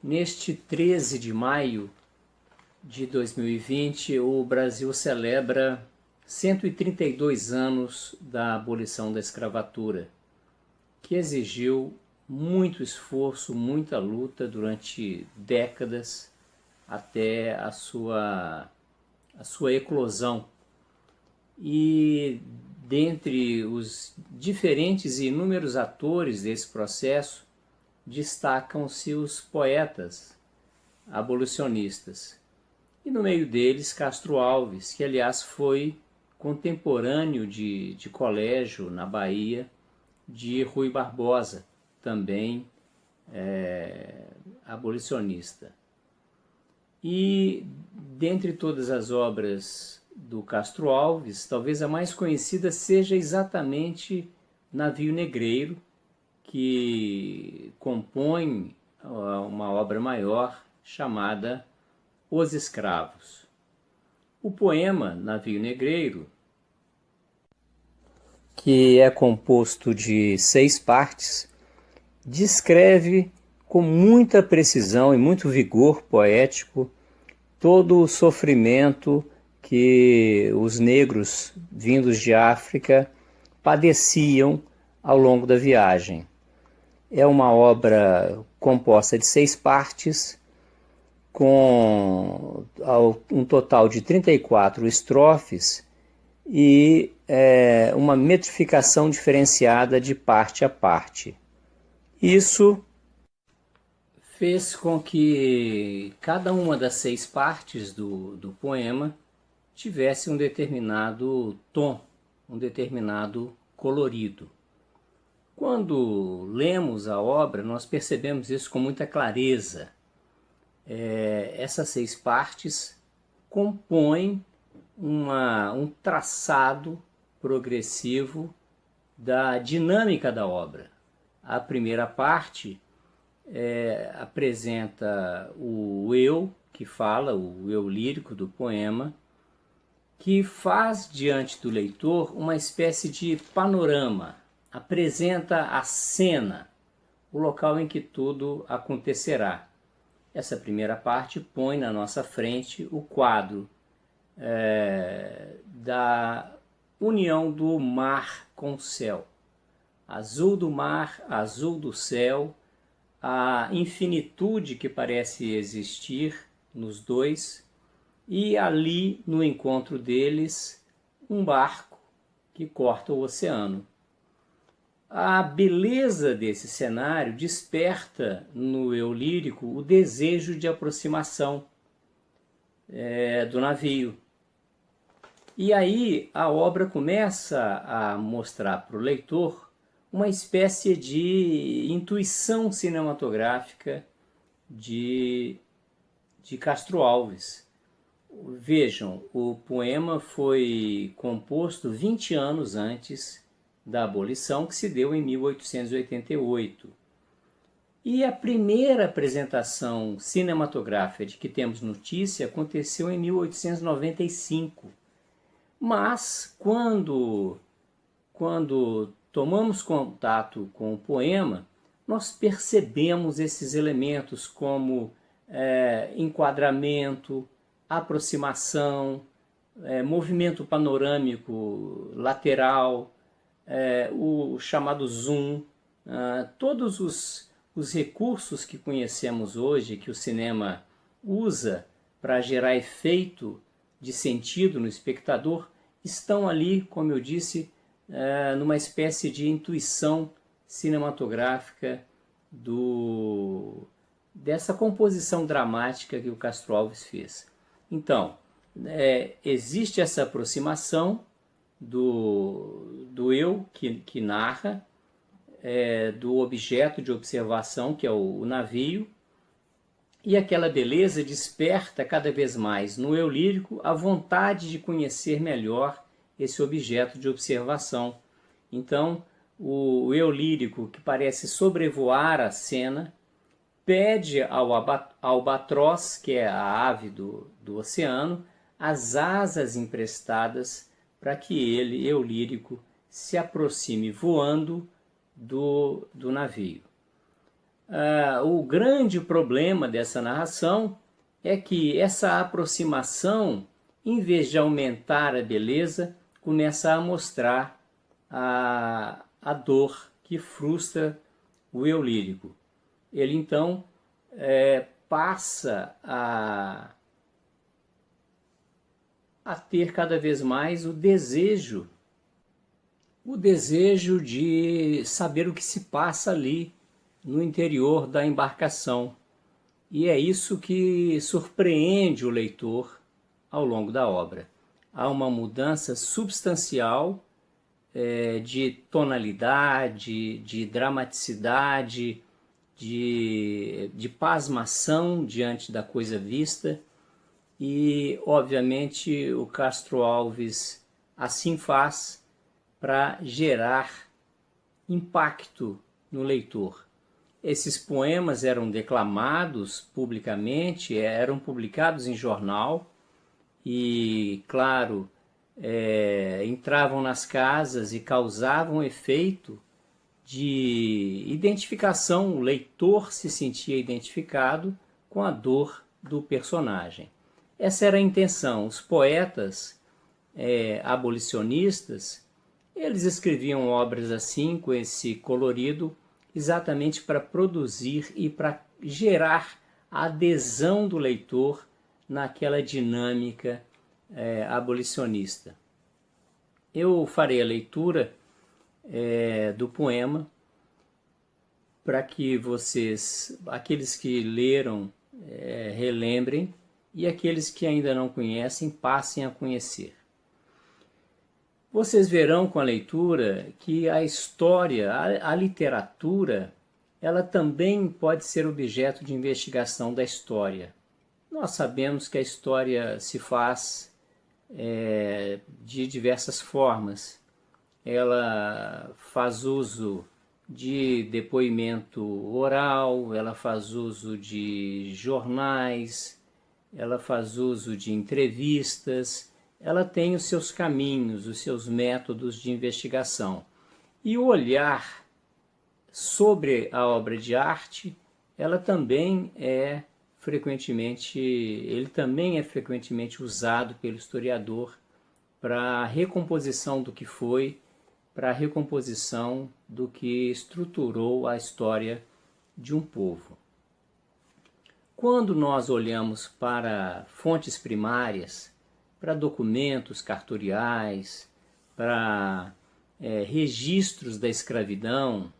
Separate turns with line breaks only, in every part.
Neste 13 de maio de 2020, o Brasil celebra 132 anos da abolição da escravatura, que exigiu muito esforço, muita luta durante décadas até a sua eclosão. E dentre os diferentes e inúmeros atores desse processo, destacam-se os poetas abolicionistas. E no meio deles, Castro Alves, que aliás foi contemporâneo de colégio na Bahia de Rui Barbosa, também abolicionista. E dentre todas as obras do Castro Alves, talvez a mais conhecida seja exatamente Navio Negreiro, que compõe uma obra maior chamada Os Escravos. O poema Navio Negreiro, que é composto de 6 partes, descreve com muita precisão e muito vigor poético todo o sofrimento que os negros vindos de África padeciam ao longo da viagem. É uma obra composta de 6 partes, com um total de 34 estrofes e uma metrificação diferenciada de parte a parte. Isso fez com que cada uma das 6 partes do poema tivesse um determinado tom, um determinado colorido. Quando lemos a obra, nós percebemos isso com muita clareza. Essas 6 partes compõem um traçado progressivo da dinâmica da obra. A primeira parte apresenta o eu, que fala, o eu lírico do poema, que faz diante do leitor uma espécie de panorama, apresenta a cena, o local em que tudo acontecerá. Essa primeira parte põe na nossa frente o quadro da união do mar com o céu. Azul do mar, azul do céu, a infinitude que parece existir nos dois, e ali, no encontro deles, um barco que corta o oceano. A beleza desse cenário desperta no eu lírico o desejo de aproximação do navio. E aí a obra começa a mostrar para o leitor uma espécie de intuição cinematográfica de Castro Alves. Vejam, o poema foi composto 20 anos antes da abolição, que se deu em 1888. E a primeira apresentação cinematográfica de que temos notícia aconteceu em 1895. Mas, quando tomamos contato com o poema, nós percebemos esses elementos como enquadramento, aproximação, movimento panorâmico lateral, o chamado zoom, todos os recursos que conhecemos hoje, que o cinema usa para gerar efeito de sentido no espectador, estão ali, como eu disse, numa espécie de intuição cinematográfica dessa composição dramática que o Castro Alves fez. Então, existe essa aproximação do eu que narra, do objeto de observação, que é o navio, e aquela beleza desperta cada vez mais no eu lírico a vontade de conhecer melhor esse objeto de observação. Então, o eu lírico, que parece sobrevoar a cena, pede ao albatroz, que é a ave do oceano, as asas emprestadas para que ele, eu lírico, se aproxime voando do navio. O grande problema dessa narração é que essa aproximação, em vez de aumentar a beleza, começa a mostrar a dor que frustra o eu lírico. Ele então passa a ter cada vez mais o desejo de saber o que se passa ali no interior da embarcação. E é isso que surpreende o leitor ao longo da obra. Há uma mudança substancial de tonalidade, de dramaticidade, de pasmação diante da coisa vista. E, obviamente, o Castro Alves assim faz para gerar impacto no leitor. Esses poemas eram declamados publicamente, eram publicados em jornal e, claro, entravam nas casas e causavam efeito de identificação. O leitor se sentia identificado com a dor do personagem. Essa era a intenção. Os poetas abolicionistas, eles escreviam obras assim, com esse colorido, exatamente para produzir e para gerar a adesão do leitor naquela dinâmica abolicionista. Eu farei a leitura do poema para que vocês, aqueles que leram, relembrem, e aqueles que ainda não conhecem, passem a conhecer. Vocês verão com a leitura que a história, a literatura, ela também pode ser objeto de investigação da história. Nós sabemos que a história se faz de diversas formas. Ela faz uso de depoimento oral, ela faz uso de jornais, ela faz uso de entrevistas, ela tem os seus caminhos, os seus métodos de investigação. E o olhar sobre a obra de arte, ele também é frequentemente usado pelo historiador para a recomposição do que foi, para a recomposição do que estruturou a história de um povo. Quando nós olhamos para fontes primárias, para documentos cartoriais, para registros da escravidão,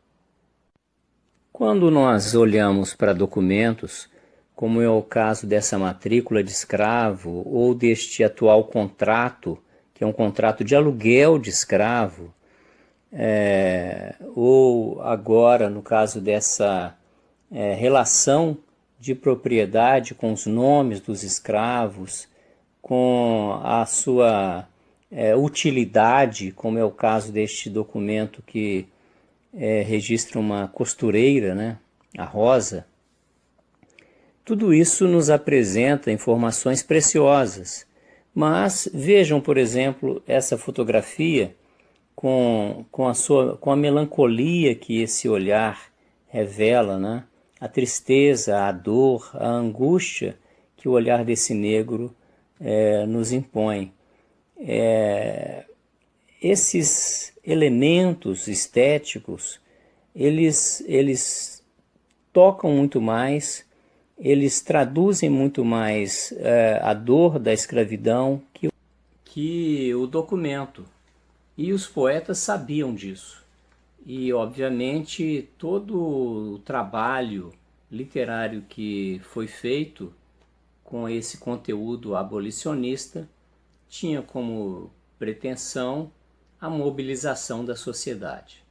quando nós olhamos para documentos, como é o caso dessa matrícula de escravo ou deste atual contrato, que é um contrato de aluguel de escravo, ou agora no caso dessa relação de propriedade com os nomes dos escravos, com a sua utilidade, como é o caso deste documento que registra uma costureira, né, a Rosa. Tudo isso nos apresenta informações preciosas. Mas vejam, por exemplo, essa fotografia com a melancolia que esse olhar revela, né? A tristeza, a dor, a angústia que o olhar desse negro nos impõe. Esses elementos estéticos, eles tocam muito mais, eles traduzem muito mais a dor da escravidão que o documento. E os poetas sabiam disso. E, obviamente, todo o trabalho literário que foi feito com esse conteúdo abolicionista tinha como pretensão a mobilização da sociedade.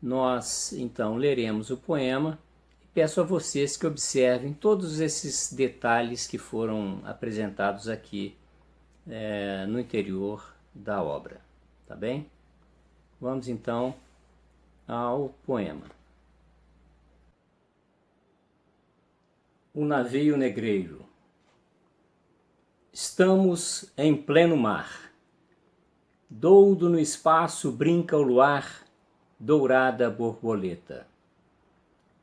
Nós, então, leremos o poema e peço a vocês que observem todos esses detalhes que foram apresentados aqui no interior da obra. Tá bem? Vamos, então, ao poema. O navio negreiro. Estamos em pleno mar. Doudo no espaço brinca o luar, dourada borboleta.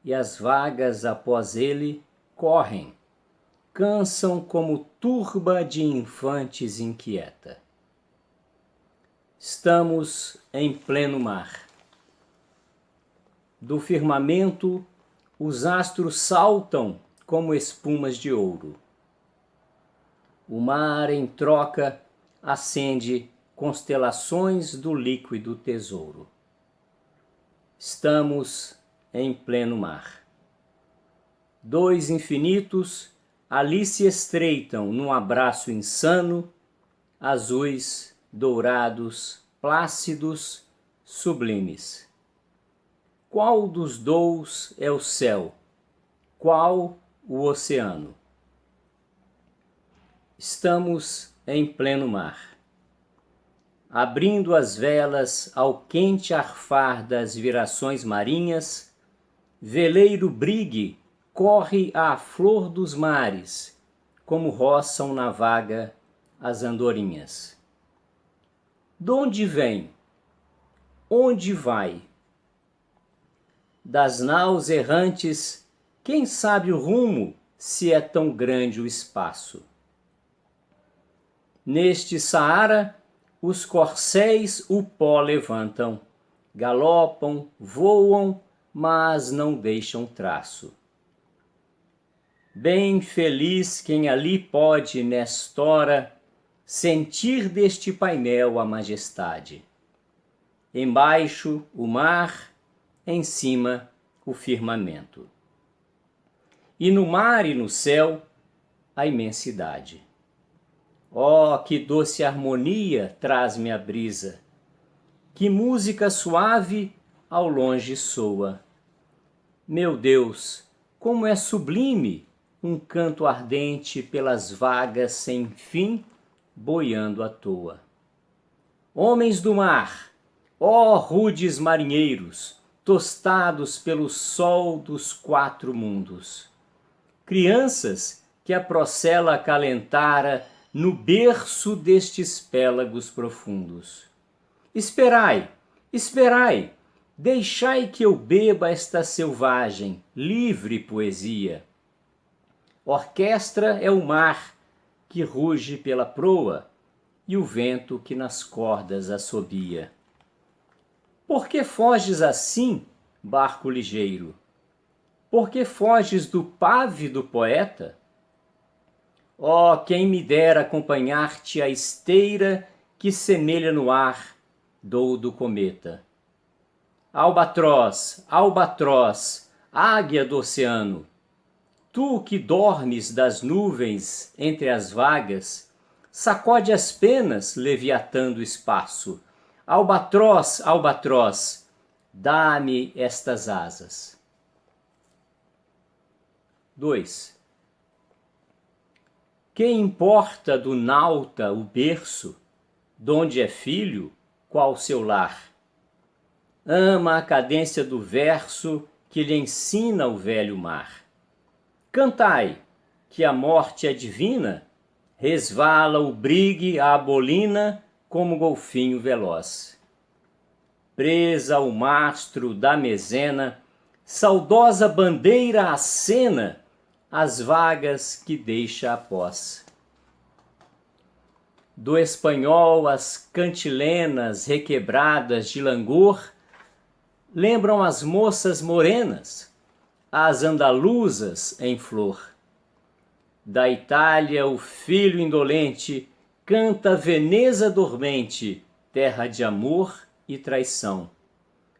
e as vagas após ele correm, cansam como turba de infantes inquieta. Estamos em pleno mar. Do firmamento, os astros saltam como espumas de ouro. O mar, em troca, acende constelações do líquido tesouro. Estamos em pleno mar. Dois infinitos ali se estreitam num abraço insano, azuis, dourados, plácidos, sublimes. Qual dos dous é o céu? Qual o oceano? Estamos em pleno mar. Abrindo as velas ao quente arfar das virações marinhas, veleiro brigue corre à flor dos mares, como roçam na vaga as andorinhas. Donde vem? Onde vai? Das naus errantes, quem sabe o rumo, se é tão grande o espaço? Neste Saara, os corcéis o pó levantam, galopam, voam, mas não deixam traço. Bem feliz quem ali pode, nestora, sentir deste painel a majestade. Embaixo o mar, em cima o firmamento. E no mar e no céu a imensidade. Oh, que doce harmonia traz-me a brisa! Que música suave ao longe soa! Meu Deus, como é sublime um canto ardente pelas vagas sem fim, boiando à toa. Homens do mar, ó rudes marinheiros, tostados pelo sol dos quatro mundos. Crianças que a procela acalentara no berço destes pélagos profundos. Esperai, esperai, deixai que eu beba esta selvagem, livre poesia. Orquestra é o mar que ruge pela proa e o vento que nas cordas assobia. Por que foges assim, barco ligeiro? Por que foges do pávido poeta? Oh, quem me dera acompanhar-te a esteira que semelha no ar doudo cometa. Albatroz, albatroz, águia do oceano, tu que dormes das nuvens entre as vagas, sacode as penas, leviatã do espaço. Albatroz, albatroz, dá-me estas asas. 2. Que importa do nauta o berço, donde é filho, qual seu lar? Ama a cadência do verso que lhe ensina o velho mar. Cantai, que a morte é divina, resvala o brigue à bolina como golfinho veloz. Presa ao mastro da mezena, saudosa bandeira acena as vagas que deixa após. Do espanhol as cantilenas requebradas de langor lembram as moças morenas, as andaluzas em flor. Da Itália o filho indolente canta Veneza dormente, terra de amor e traição.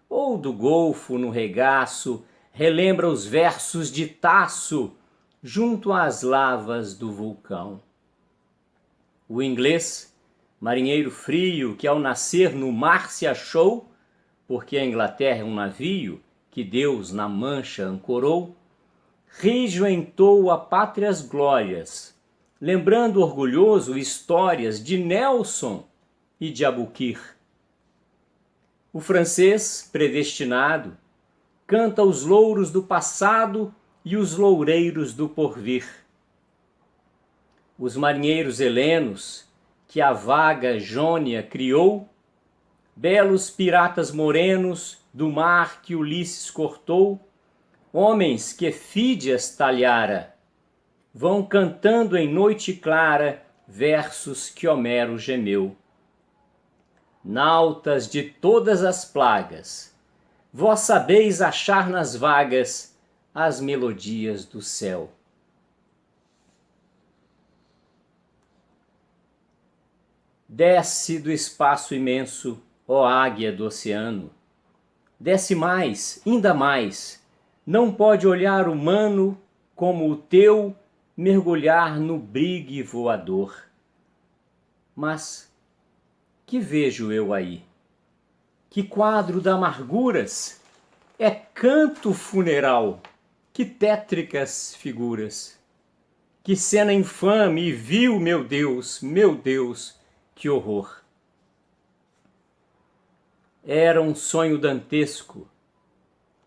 Ou do Golfo no regaço relembra os versos de Tasso junto às lavas do vulcão. O inglês, marinheiro frio que ao nascer no mar se achou, porque a Inglaterra é um navio que Deus na Mancha ancorou, rijo entoa pátrias glórias, lembrando orgulhoso histórias de Nelson e de Aboukir. O francês, predestinado, canta os louros do passado e os loureiros do porvir. Os marinheiros helenos, que a vaga Jônia criou, belos piratas morenos do mar que Ulisses cortou, Homens que Fídias talhara, vão cantando em noite clara versos que Homero gemeu. Nautas de todas as plagas, vós sabeis achar nas vagas as melodias do céu. Desce do espaço imenso, ó águia do oceano. Desce mais, ainda mais. Não pode olhar humano como o teu mergulhar no brigue voador. Mas que vejo eu aí? Que quadro de amarguras? É canto funeral, que tétricas figuras. Que cena infame e vil, meu Deus, que horror. Era um sonho dantesco,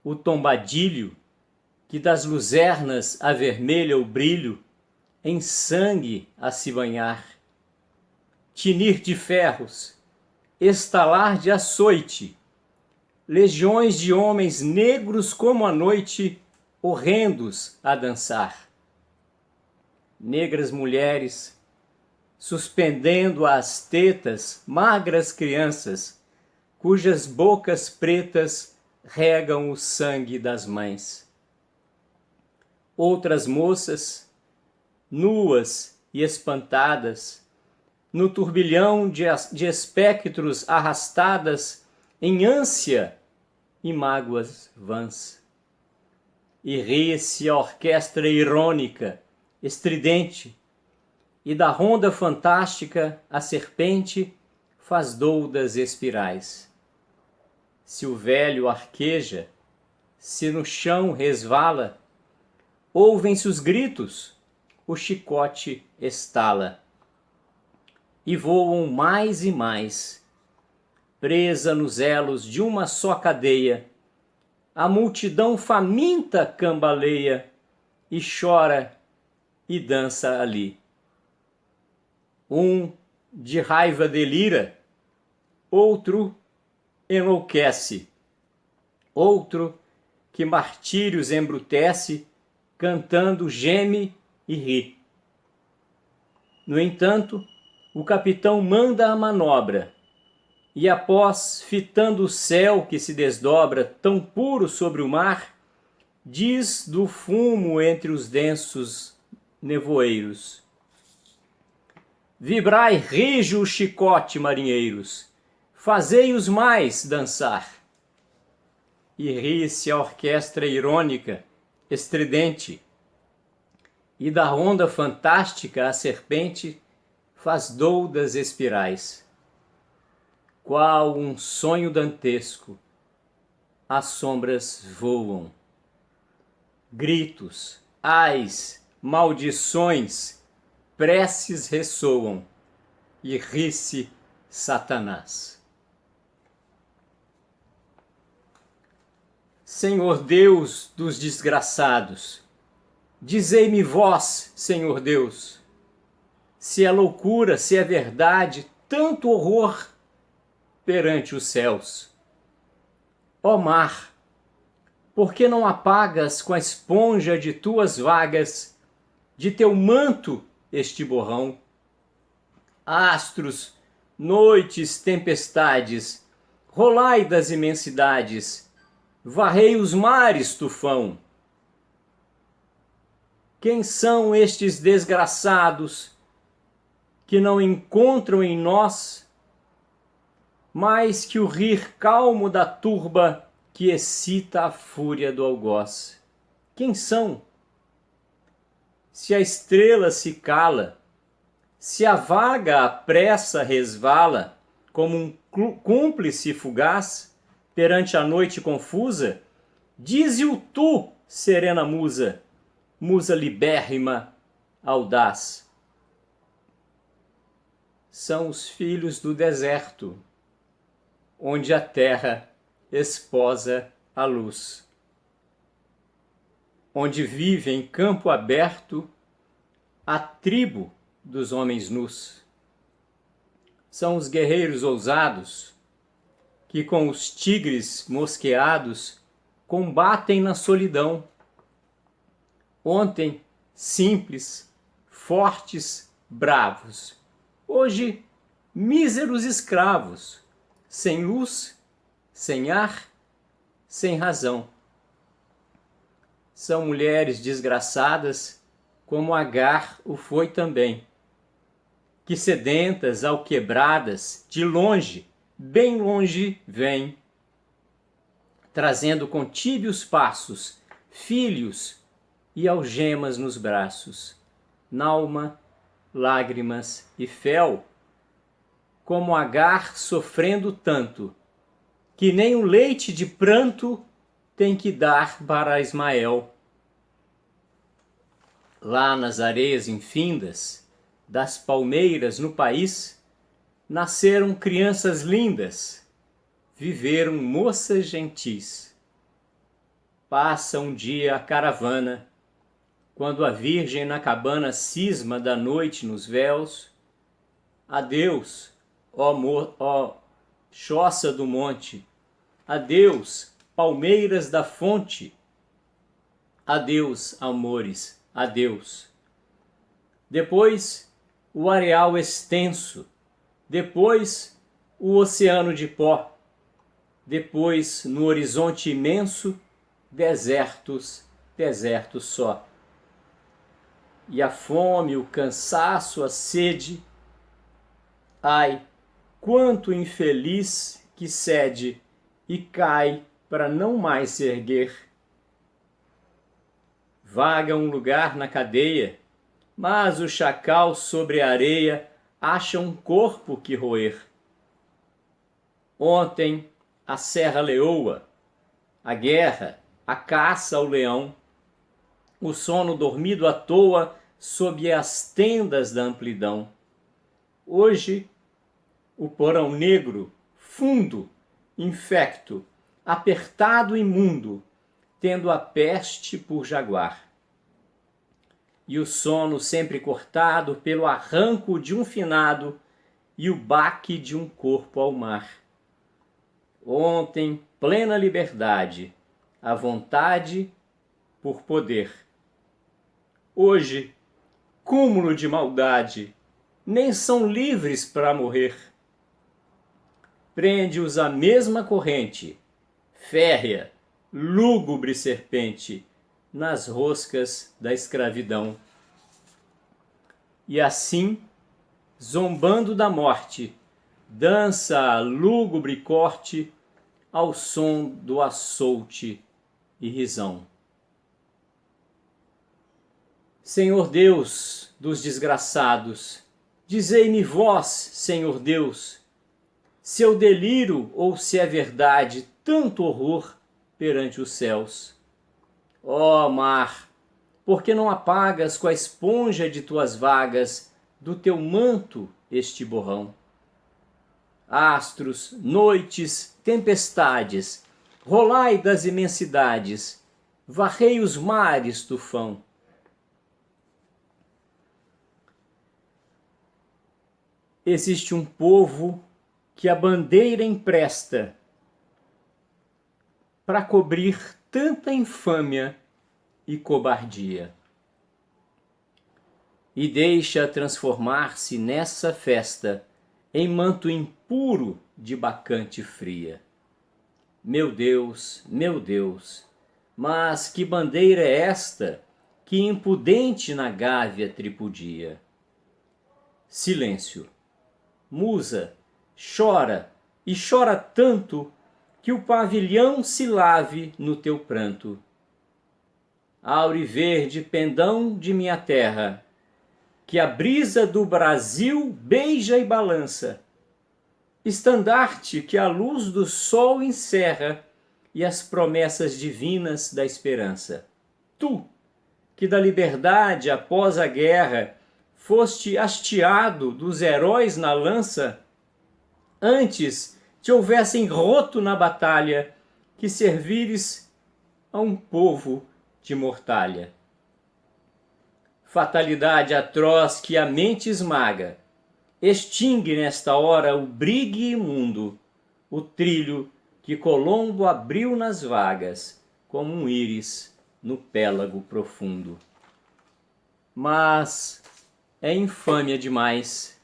o tombadilho, que das luzernas avermelha o brilho, em sangue a se banhar. Tinir de ferros, estalar de açoite, legiões de homens negros como a noite, horrendos a dançar. Negras mulheres, suspendendo às tetas magras crianças, cujas bocas pretas regam o sangue das mães. Outras moças, nuas e espantadas, no turbilhão de espectros arrastadas em ânsia e mágoas vãs. E ri-se a orquestra irônica, estridente, e da ronda fantástica a serpente faz doudas espirais. Se o velho arqueja, se no chão resvala, ouvem-se os gritos, o chicote estala. E voam mais e mais, presa nos elos de uma só cadeia, a multidão faminta cambaleia e chora e dança ali. Um de raiva delira, outro enlouquece, outro que martírios embrutece, cantando geme e ri. No entanto, o capitão manda a manobra, e após, fitando o céu que se desdobra tão puro sobre o mar, diz do fumo entre os densos nevoeiros: vibrai rijo o chicote, marinheiros, fazei-os mais dançar. E ri-se a orquestra irônica, estridente, e da onda fantástica a serpente faz doudas espirais. Qual um sonho dantesco, as sombras voam. Gritos, ais, maldições, preces ressoam, e ri-se Satanás. Senhor Deus dos desgraçados, dizei-me vós, Senhor Deus, se é loucura, se é verdade, tanto horror perante os céus. Ó mar, por que não apagas com a esponja de tuas vagas, de teu manto este borrão? Astros, noites, tempestades, rolai das imensidades, varrei os mares, tufão. Quem são estes desgraçados que não encontram em nós mais que o rir calmo da turba que excita a fúria do algoz? Quem são? Se a estrela se cala, se a vaga à pressa resvala, como um cúmplice fugaz, perante a noite confusa, dize-o tu, serena musa, musa libérrima, audaz. São os filhos do deserto, onde a terra esposa a luz, onde vive em campo aberto a tribo dos homens nus. São os guerreiros ousados que com os tigres mosqueados combatem na solidão Ontem, simples, fortes, bravos. Hoje, míseros escravos, sem luz, sem ar, sem razão. São mulheres desgraçadas, como Agar o foi também, que sedentas, alquebradas, de longe, bem longe, vêm, trazendo com tíbios passos filhos e algemas nos braços, nalma, lágrimas e fel, como Agar sofrendo tanto, que nem o leite de pranto tem que dar para Ismael. Lá nas areias infindas das palmeiras no país, nasceram crianças lindas, viveram moças gentis. Passa um dia a caravana, quando a virgem na cabana cisma da noite nos véus. Adeus, ó choça do monte, adeus, palmeiras da fonte, adeus, amores, adeus. Depois, o areal extenso, depois, o oceano de pó, depois, no horizonte imenso, desertos, desertos só. E a fome, o cansaço, a sede, ai, quanto infeliz que cede e cai para não mais se erguer. Vaga um lugar na cadeia, mas o chacal sobre a areia acha um corpo que roer. Ontem, a serra leoa, a guerra, a caça ao leão, o sono dormido à toa sob as tendas da amplidão. Hoje, o porão negro, fundo, infecto, apertado e imundo, tendo a peste por jaguar. E o sono sempre cortado pelo arranco de um finado e o baque de um corpo ao mar. Ontem, plena liberdade, a vontade por poder. Hoje, cúmulo de maldade, nem são livres para morrer. Prende-os a mesma corrente, férrea, lúgubre serpente, nas roscas da escravidão. E assim, zombando da morte, dança a lúgubre corte ao som do açoute e risão. Senhor Deus dos desgraçados, dizei-me vós, Senhor Deus, se eu deliro ou se é verdade tanto horror perante os céus. Ó mar, por que não apagas com a esponja de tuas vagas do teu manto este borrão? Astros, noites, tempestades, rolai das imensidades, varrei os mares, tufão. Existe um povo que a bandeira empresta para cobrir tanta infâmia e cobardia. E deixa transformar-se nessa festa em manto impuro de bacante fria. Meu Deus, mas que bandeira é esta que impudente na gávea tripudia? Silêncio. Musa, chora, e chora tanto que o pavilhão se lave no teu pranto. Auriverde pendão de minha terra, que a brisa do Brasil beija e balança, estandarte que a luz do sol encerra e as promessas divinas da esperança. Tu, que da liberdade após a guerra foste hasteado dos heróis na lança, antes te houvessem roto na batalha, que servires a um povo de mortalha. Fatalidade atroz que a mente esmaga, extingue nesta hora o brigue imundo, o trilho que Colombo abriu nas vagas, como um íris no pélago profundo. mas é infâmia demais.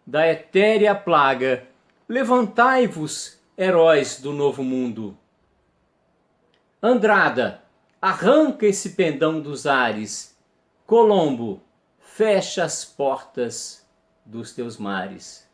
Da etérea plaga, levantai-vos, heróis do novo mundo. Andrada, arranca esse pendão dos ares. Colombo, fecha as portas dos teus mares.